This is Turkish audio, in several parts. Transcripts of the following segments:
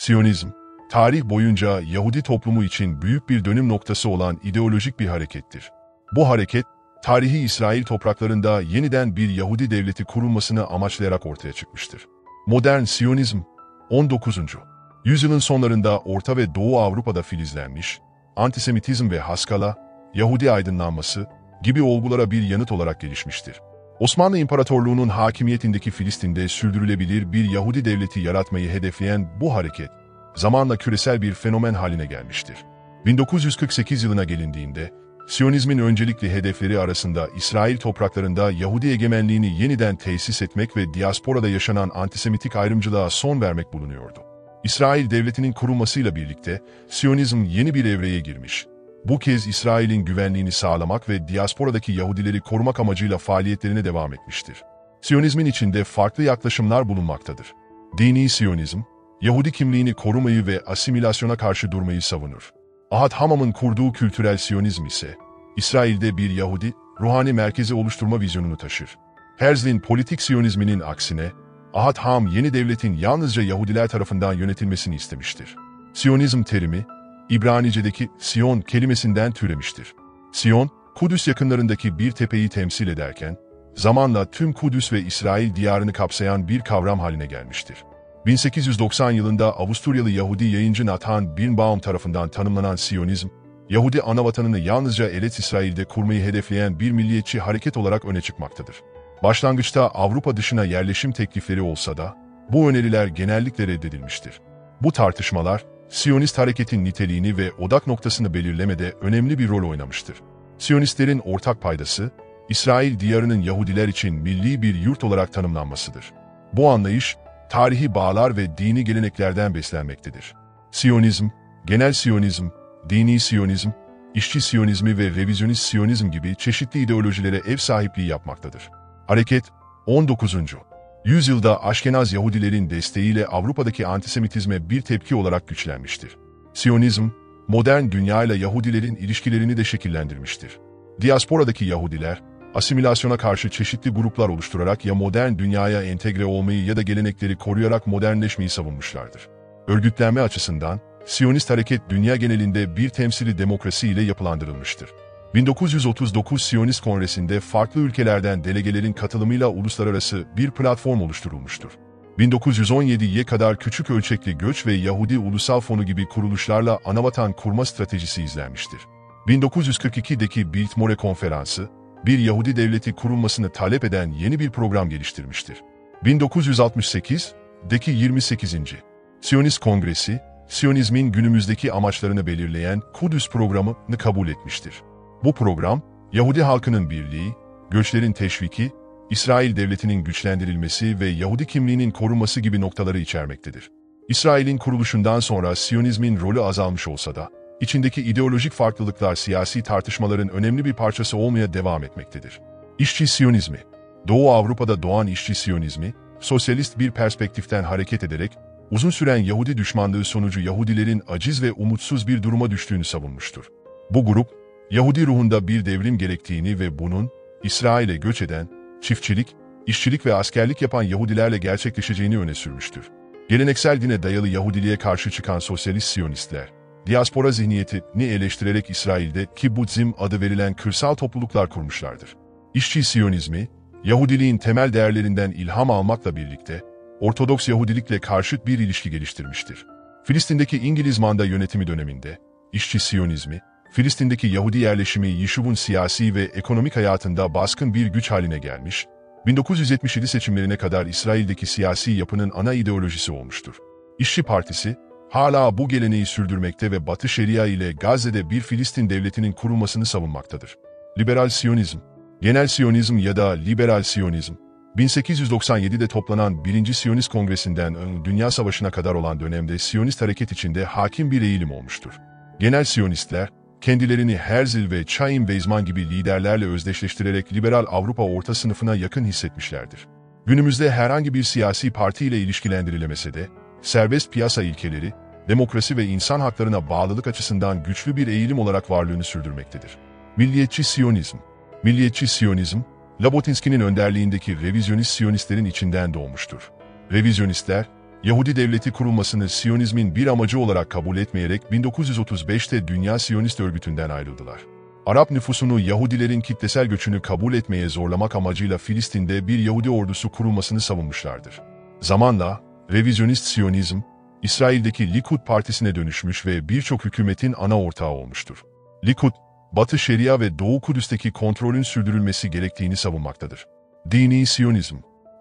Siyonizm, tarih boyunca Yahudi toplumu için büyük bir dönüm noktası olan ideolojik bir harekettir. Bu hareket, tarihi İsrail topraklarında yeniden bir Yahudi devleti kurulmasını amaçlayarak ortaya çıkmıştır. Modern Siyonizm, 19. yüzyılın sonlarında Orta ve Doğu Avrupa'da filizlenmiş, antisemitizm ve Haskala, Yahudi aydınlanması gibi olgulara bir yanıt olarak gelişmiştir. Osmanlı İmparatorluğu'nun hakimiyetindeki Filistin'de sürdürülebilir bir Yahudi devleti yaratmayı hedefleyen bu hareket, zamanla küresel bir fenomen haline gelmiştir. 1948 yılına gelindiğinde, Siyonizmin öncelikli hedefleri arasında İsrail topraklarında Yahudi egemenliğini yeniden tesis etmek ve diasporada yaşanan antisemitik ayrımcılığa son vermek bulunuyordu. İsrail devletinin kurulmasıyla birlikte Siyonizm yeni bir evreye girmiş. Bu kez İsrail'in güvenliğini sağlamak ve diasporadaki Yahudileri korumak amacıyla faaliyetlerine devam etmiştir. Siyonizmin içinde farklı yaklaşımlar bulunmaktadır. Dini Siyonizm, Yahudi kimliğini korumayı ve asimilasyona karşı durmayı savunur. Ahad Hamam'ın kurduğu kültürel Siyonizm ise, İsrail'de bir Yahudi, ruhani merkezi oluşturma vizyonunu taşır. Herzl'in politik Siyonizminin aksine, Ahad Ham yeni devletin yalnızca Yahudiler tarafından yönetilmesini istemiştir. Siyonizm terimi, İbranice'deki Siyon kelimesinden türemiştir. Siyon, Kudüs yakınlarındaki bir tepeyi temsil ederken, zamanla tüm Kudüs ve İsrail diyarını kapsayan bir kavram haline gelmiştir. 1890 yılında Avusturyalı Yahudi yayıncı Nathan Birnbaum tarafından tanımlanan Siyonizm, Yahudi anavatanını yalnızca Eretz İsrail'de kurmayı hedefleyen bir milliyetçi hareket olarak öne çıkmaktadır. Başlangıçta Avrupa dışına yerleşim teklifleri olsa da, bu öneriler genellikle reddedilmiştir. Bu tartışmalar, Siyonist hareketin niteliğini ve odak noktasını belirlemede önemli bir rol oynamıştır. Siyonistlerin ortak paydası, İsrail diyarının Yahudiler için milli bir yurt olarak tanımlanmasıdır. Bu anlayış, tarihi bağlar ve dini geleneklerden beslenmektedir. Siyonizm, genel Siyonizm, dini Siyonizm, işçi Siyonizmi ve revizyonist Siyonizm gibi çeşitli ideolojilere ev sahipliği yapmaktadır. Hareket, 19. yüzyılda Aşkenaz Yahudilerin desteğiyle Avrupa'daki antisemitizme bir tepki olarak güçlenmiştir. Siyonizm, modern dünyayla Yahudilerin ilişkilerini de şekillendirmiştir. Diasporadaki Yahudiler, asimilasyona karşı çeşitli gruplar oluşturarak ya modern dünyaya entegre olmayı ya da gelenekleri koruyarak modernleşmeyi savunmuşlardır. Örgütlenme açısından, Siyonist hareket dünya genelinde bir temsili demokrasi ile yapılandırılmıştır. 1939 Siyonist Kongresi'nde farklı ülkelerden delegelerin katılımıyla uluslararası bir platform oluşturulmuştur. 1917'ye kadar küçük ölçekli göç ve Yahudi Ulusal Fonu gibi kuruluşlarla anavatan kurma stratejisi izlenmiştir. 1942'deki Biltmore Konferansı, bir Yahudi devleti kurulmasını talep eden yeni bir program geliştirmiştir. 1968'deki 28. Siyonist Kongresi, Siyonizmin günümüzdeki amaçlarını belirleyen Kudüs programını kabul etmiştir. Bu program, Yahudi halkının birliği, göçlerin teşviki, İsrail devletinin güçlendirilmesi ve Yahudi kimliğinin korunması gibi noktaları içermektedir. İsrail'in kuruluşundan sonra Siyonizmin rolü azalmış olsa da, içindeki ideolojik farklılıklar siyasi tartışmaların önemli bir parçası olmaya devam etmektedir. İşçi Siyonizmi, Doğu Avrupa'da doğan işçi Siyonizmi, sosyalist bir perspektiften hareket ederek, uzun süren Yahudi düşmanlığı sonucu Yahudilerin aciz ve umutsuz bir duruma düştüğünü savunmuştur. Bu grup, Yahudi ruhunda bir devrim gerektiğini ve bunun, İsrail'e göç eden, çiftçilik, işçilik ve askerlik yapan Yahudilerle gerçekleşeceğini öne sürmüştür. Geleneksel dine dayalı Yahudiliğe karşı çıkan sosyalist Siyonistler, diaspora zihniyetini eleştirerek İsrail'de Kibbutzim adı verilen kırsal topluluklar kurmuşlardır. İşçi Siyonizmi, Yahudiliğin temel değerlerinden ilham almakla birlikte, Ortodoks Yahudilikle karşıt bir ilişki geliştirmiştir. Filistin'deki İngiliz manda yönetimi döneminde, işçi Siyonizmi, Filistin'deki Yahudi yerleşimi Yişuv'un siyasi ve ekonomik hayatında baskın bir güç haline gelmiş, 1977 seçimlerine kadar İsrail'deki siyasi yapının ana ideolojisi olmuştur. İşçi Partisi, hala bu geleneği sürdürmekte ve Batı Şeria ile Gazze'de bir Filistin devletinin kurulmasını savunmaktadır. Liberal Siyonizm, genel Siyonizm ya da liberal Siyonizm, 1897'de toplanan 1. Siyonist Kongresi'nden Dünya Savaşı'na kadar olan dönemde Siyonist hareket içinde hakim bir eğilim olmuştur. Genel Siyonistler, kendilerini Herzl ve Chaim Weizmann gibi liderlerle özdeşleştirerek liberal Avrupa orta sınıfına yakın hissetmişlerdir. Günümüzde herhangi bir siyasi parti ile ilişkilendirilemese de, serbest piyasa ilkeleri, demokrasi ve insan haklarına bağlılık açısından güçlü bir eğilim olarak varlığını sürdürmektedir. Milliyetçi Siyonizm, Milliyetçi Siyonizm, Labotinsky'nin önderliğindeki revizyonist Siyonistlerin içinden doğmuştur. Revizyonistler, Yahudi devleti kurulmasını Siyonizmin bir amacı olarak kabul etmeyerek 1935'te Dünya Siyonist Örgütü'nden ayrıldılar. Arap nüfusunu Yahudilerin kitlesel göçünü kabul etmeye zorlamak amacıyla Filistin'de bir Yahudi ordusu kurulmasını savunmuşlardır. Zamanla, revizyonist Siyonizm, İsrail'deki Likud partisine dönüşmüş ve birçok hükümetin ana ortağı olmuştur. Likud, Batı Şeria ve Doğu Kudüs'teki kontrolün sürdürülmesi gerektiğini savunmaktadır. Dini Siyonizm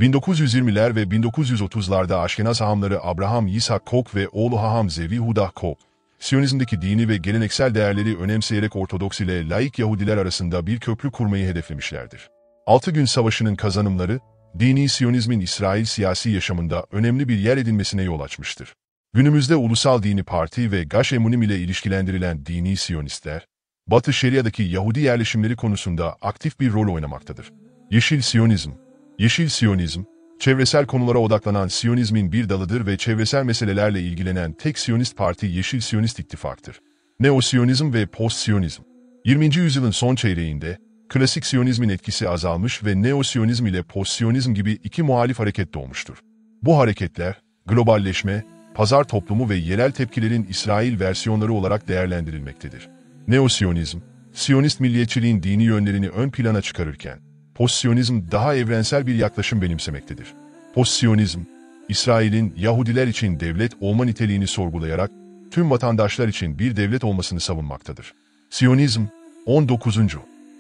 1920'ler ve 1930'larda Aşkenaz hahamları Abraham Yitzhak Koch ve oğlu haham Zevi Hudah Koch, Siyonizmdeki dini ve geleneksel değerleri önemseyerek Ortodoks ile laik Yahudiler arasında bir köprü kurmayı hedeflemişlerdir. 6 Gün Savaşı'nın kazanımları, dini Siyonizmin İsrail siyasi yaşamında önemli bir yer edinmesine yol açmıştır. Günümüzde Ulusal Dini Parti ve Gaş Emunim ile ilişkilendirilen dini Siyonistler, Batı Şeria'daki Yahudi yerleşimleri konusunda aktif bir rol oynamaktadır. Yeşil Siyonizm Yeşil Siyonizm, çevresel konulara odaklanan Siyonizmin bir dalıdır ve çevresel meselelerle ilgilenen tek Siyonist parti Yeşil Siyonist İttifak'tır. Neo-Siyonizm ve Post-Siyonizm 20. yüzyılın son çeyreğinde, klasik Siyonizmin etkisi azalmış ve Neo-Siyonizm ile Post-Siyonizm gibi iki muhalif hareket doğmuştur. Bu hareketler, globalleşme, pazar toplumu ve yerel tepkilerin İsrail versiyonları olarak değerlendirilmektedir. Neo-Siyonizm, Siyonist milliyetçiliğin dini yönlerini ön plana çıkarırken, Post-Siyonizm daha evrensel bir yaklaşım benimsemektedir. Post-Siyonizm, İsrail'in Yahudiler için devlet olma niteliğini sorgulayarak tüm vatandaşlar için bir devlet olmasını savunmaktadır. Siyonizm, 19.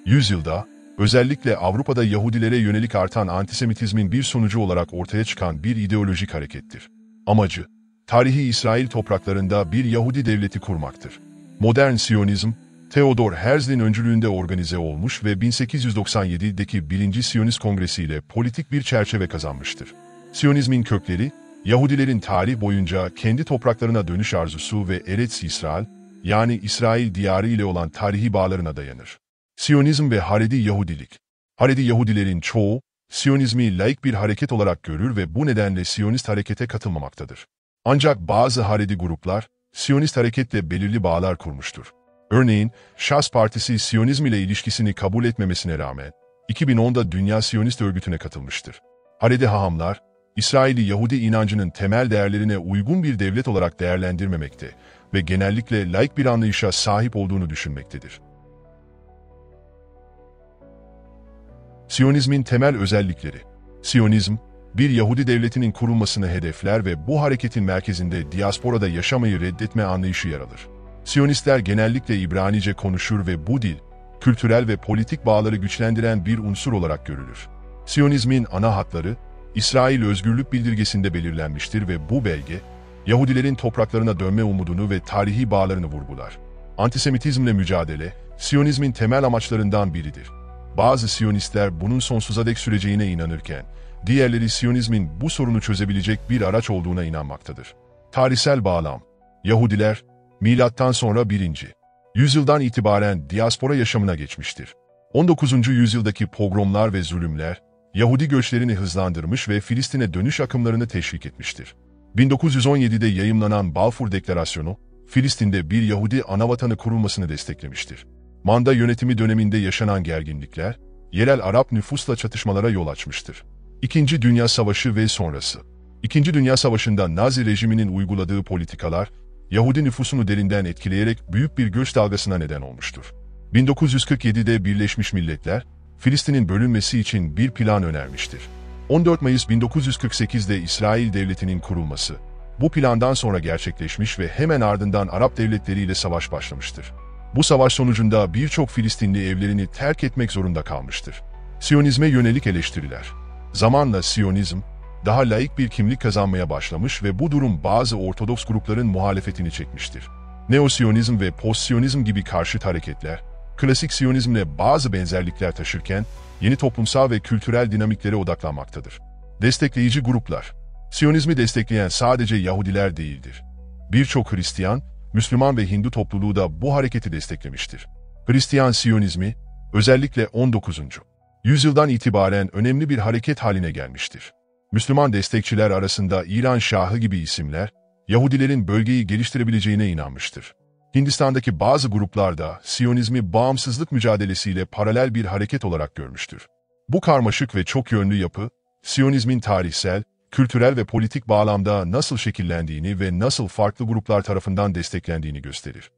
yüzyılda özellikle Avrupa'da Yahudilere yönelik artan antisemitizmin bir sonucu olarak ortaya çıkan bir ideolojik harekettir. Amacı, tarihi İsrail topraklarında bir Yahudi devleti kurmaktır. Modern Siyonizm, Theodor Herzl'in öncülüğünde organize olmuş ve 1897'deki 1. Siyonist Kongresi ile politik bir çerçeve kazanmıştır. Siyonizmin kökleri, Yahudilerin tarih boyunca kendi topraklarına dönüş arzusu ve Eretz İsrail, yani İsrail diyarı ile olan tarihi bağlarına dayanır. Siyonizm ve Haredi Yahudilik Haredi Yahudilerin çoğu, Siyonizmi laik bir hareket olarak görür ve bu nedenle Siyonist harekete katılmamaktadır. Ancak bazı Haredi gruplar, Siyonist hareketle belirli bağlar kurmuştur. Örneğin, Şas Partisi Siyonizm ile ilişkisini kabul etmemesine rağmen, 2010'da Dünya Siyonist Örgütü'ne katılmıştır. Haredi hahamlar, İsrail'i Yahudi inancının temel değerlerine uygun bir devlet olarak değerlendirmemekte ve genellikle laik bir anlayışa sahip olduğunu düşünmektedir. Siyonizmin temel özellikleri Siyonizm, bir Yahudi devletinin kurulmasını hedefler ve bu hareketin merkezinde diasporada yaşamayı reddetme anlayışı yer alır. Siyonistler genellikle İbranice konuşur ve bu dil, kültürel ve politik bağları güçlendiren bir unsur olarak görülür. Siyonizmin ana hatları, İsrail Özgürlük Bildirgesi'nde belirlenmiştir ve bu belge, Yahudilerin topraklarına dönme umudunu ve tarihi bağlarını vurgular. Antisemitizmle mücadele, Siyonizmin temel amaçlarından biridir. Bazı Siyonistler bunun sonsuza dek süreceğine inanırken, diğerleri Siyonizmin bu sorunu çözebilecek bir araç olduğuna inanmaktadır. Tarihsel bağlam Yahudiler, Milattan sonra 1. yüzyıldan itibaren diaspora yaşamına geçmiştir. 19. yüzyıldaki pogromlar ve zulümler, Yahudi göçlerini hızlandırmış ve Filistin'e dönüş akımlarını teşvik etmiştir. 1917'de yayımlanan Balfour Deklarasyonu, Filistin'de bir Yahudi anavatanı kurulmasını desteklemiştir. Manda yönetimi döneminde yaşanan gerginlikler, yerel Arap nüfusla çatışmalara yol açmıştır. İkinci Dünya Savaşı ve sonrası. İkinci Dünya Savaşı'nda Nazi rejiminin uyguladığı politikalar, Yahudi nüfusunu derinden etkileyerek büyük bir göç dalgasına neden olmuştur. 1947'de Birleşmiş Milletler, Filistin'in bölünmesi için bir plan önermiştir. 14 Mayıs 1948'de İsrail Devleti'nin kurulması, bu plandan sonra gerçekleşmiş ve hemen ardından Arap devletleriyle savaş başlamıştır. Bu savaş sonucunda birçok Filistinli evlerini terk etmek zorunda kalmıştır. Siyonizme yönelik eleştiriler. Zamanla Siyonizm, daha laik bir kimlik kazanmaya başlamış ve bu durum bazı Ortodoks grupların muhalefetini çekmiştir. Neo-Siyonizm ve Post-Siyonizm gibi karşıt hareketler, klasik Siyonizmle bazı benzerlikler taşırken, yeni toplumsal ve kültürel dinamiklere odaklanmaktadır. Destekleyici gruplar. Siyonizmi destekleyen sadece Yahudiler değildir. Birçok Hristiyan, Müslüman ve Hindu topluluğu da bu hareketi desteklemiştir. Hristiyan Siyonizmi, özellikle 19. yüzyıldan itibaren önemli bir hareket haline gelmiştir. Müslüman destekçiler arasında İran Şahı gibi isimler, Yahudilerin bölgeyi geliştirebileceğine inanmıştır. Hindistan'daki bazı gruplar da Siyonizmi bağımsızlık mücadelesiyle paralel bir hareket olarak görmüştür. Bu karmaşık ve çok yönlü yapı, Siyonizmin tarihsel, kültürel ve politik bağlamda nasıl şekillendiğini ve nasıl farklı gruplar tarafından desteklendiğini gösterir.